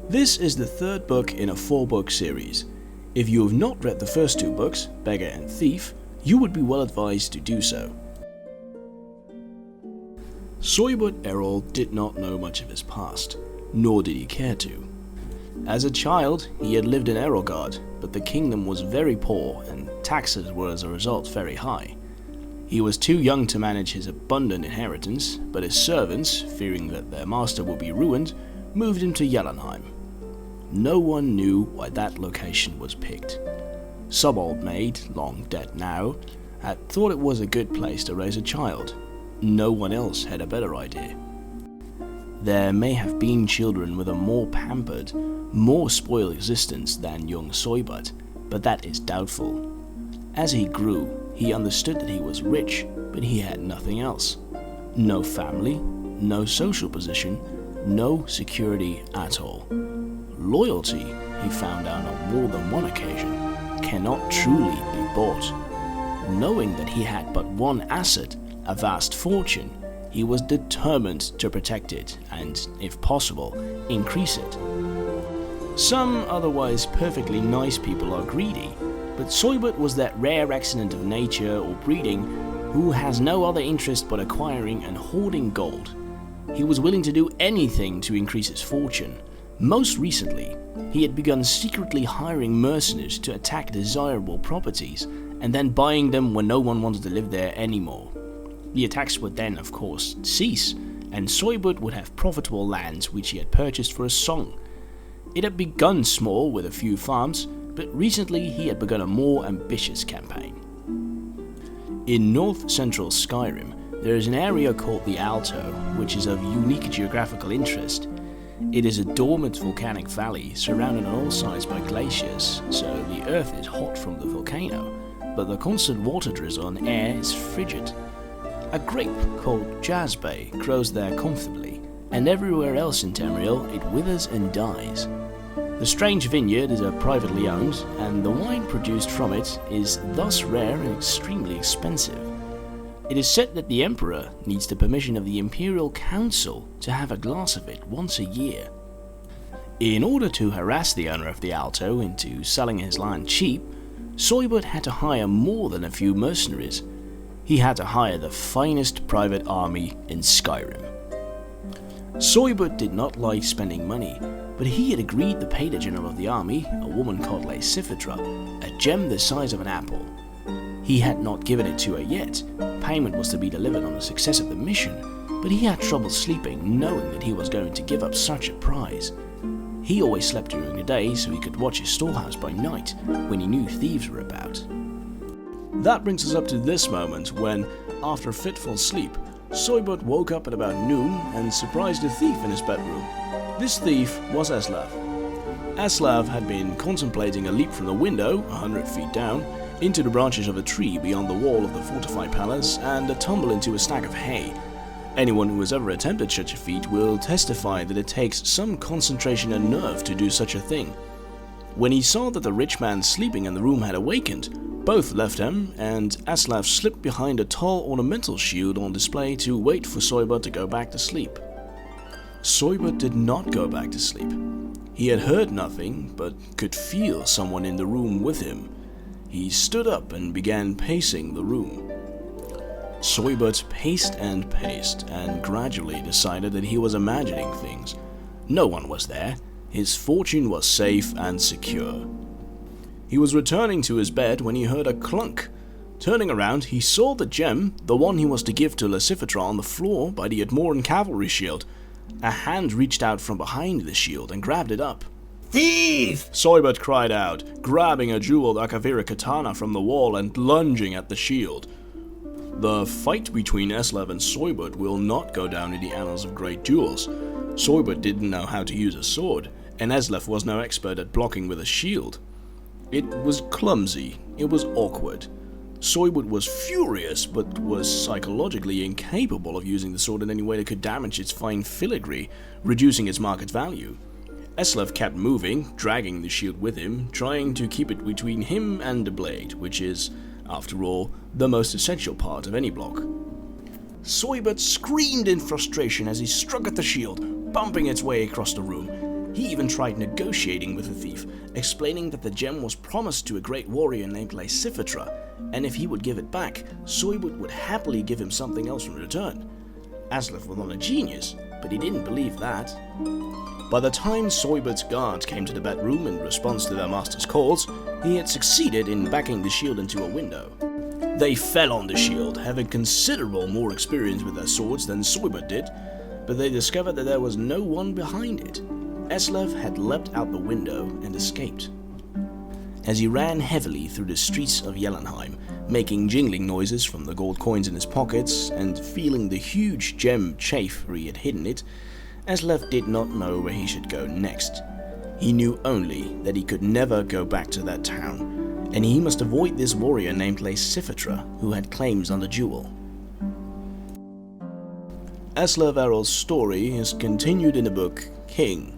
This is the third book in a 4-book series. If you have not read the first 2 books, Beggar and Thief, you would be well advised to do so. Eslaf Erol did not know much of his past, nor did he care to. As a child, he had lived in Erolgard, but the kingdom was very poor and taxes were as a result very high. He was too young to manage his abundant inheritance, but his servants, fearing that their master would be ruined, moved him to Jotunheim. No one knew why that location was picked. Some old maid, long dead now, had thought it was a good place to raise a child. No one else had a better idea. There may have been children with a more pampered, more spoiled existence than young Eslaf, but that is doubtful. As he grew, he understood that he was rich, but he had nothing else. No family, no social position, no security at all. Loyalty, he found out on more than one occasion, cannot truly be bought. Knowing that he had but one asset, a vast fortune, he was determined to protect it and, if possible, increase it. Some otherwise perfectly nice people are greedy, but Eslaf was that rare accident of nature or breeding who has no other interest but acquiring and hoarding gold. He was willing to do anything to increase his fortune. Most recently, he had begun secretly hiring mercenaries to attack desirable properties and then buying them when no one wanted to live there anymore. The attacks would then, of course, cease, and Eslaf would have profitable lands which he had purchased for a song. It had begun small with a few farms, but recently he had begun a more ambitious campaign. In north-central Skyrim, there is an area called the Alto, which is of unique geographical interest. It is a dormant volcanic valley surrounded on all sides by glaciers, so the earth is hot from the volcano, but the constant water drizzle on air is frigid. A grape called Jasbay grows there comfortably, and everywhere else in Tamriel it withers and dies. The strange vineyard is privately owned, and the wine produced from it is thus rare and extremely expensive. It is said that the Emperor needs the permission of the Imperial Council to have a glass of it once a year. In order to harass the owner of the Alto into selling his land cheap, Eslaf had to hire more than a few mercenaries. He had to hire the finest private army in Skyrim. Eslaf did not like spending money, but he had agreed to pay the general of the army, a woman called Sifitra, a gem the size of an apple. He had not given it to her yet. Payment was to be delivered on the success of the mission, but he had trouble sleeping knowing that he was going to give up such a prize. He always slept during the day so he could watch his storehouse by night when he knew thieves were about. That brings us up to this moment when, after a fitful sleep, Eslaf woke up at about noon and surprised a thief in his bedroom. This thief was Eslaf. Eslaf had been contemplating a leap from the window, 100 feet down, into the branches of a tree beyond the wall of the fortified palace and a tumble into a stack of hay. Anyone who has ever attempted such a feat will testify that it takes some concentration and nerve to do such a thing. When he saw that the rich man sleeping in the room had awakened, both left him, and Eslaf slipped behind a tall ornamental shield on display to wait for Eslaf to go back to sleep. Eslaf did not go back to sleep. He had heard nothing, but could feel someone in the room with him. He stood up and began pacing the room. Eslaf paced and gradually decided that he was imagining things. No one was there. His fortune was safe and secure. He was returning to his bed when he heard a clunk. Turning around, he saw the gem, the one he was to give to Sifitra, on the floor by the Admoran cavalry shield. A hand reached out from behind the shield and grabbed it up. Thief! Eslaf cried out, grabbing a jeweled Akavira katana from the wall and lunging at the shield. The fight between Eslaf and Eslaf will not go down in the annals of great duels. Eslaf didn't know how to use a sword, and Eslaf was no expert at blocking with a shield. It was clumsy, it was awkward. Eslaf was furious, but was psychologically incapable of using the sword in any way that could damage its fine filigree, reducing its market value. Eslaf kept moving, dragging the shield with him, trying to keep it between him and the blade, which is, after all, the most essential part of any block. Eslaf screamed in frustration as he struck at the shield, bumping its way across the room. He even tried negotiating with the thief, explaining that the gem was promised to a great warrior named Lysifatra, and if he would give it back, Soybert would happily give him something else in return. Eslaf was not a genius, but he didn't believe that. By the time Soybert's guards came to the bedroom in response to their master's calls, he had succeeded in backing the shield into a window. They fell on the shield, having considerable more experience with their swords than Soybert did, but they discovered that there was no one behind it. Eslaf had leapt out the window and escaped. As he ran heavily through the streets of Jellenheim, making jingling noises from the gold coins in his pockets and feeling the huge gem chafe where he had hidden it, Eslaf did not know where he should go next. He knew only that he could never go back to that town, and he must avoid this warrior named Lysifatra who had claims on the jewel. Eslaf Erol's story is continued in the book King,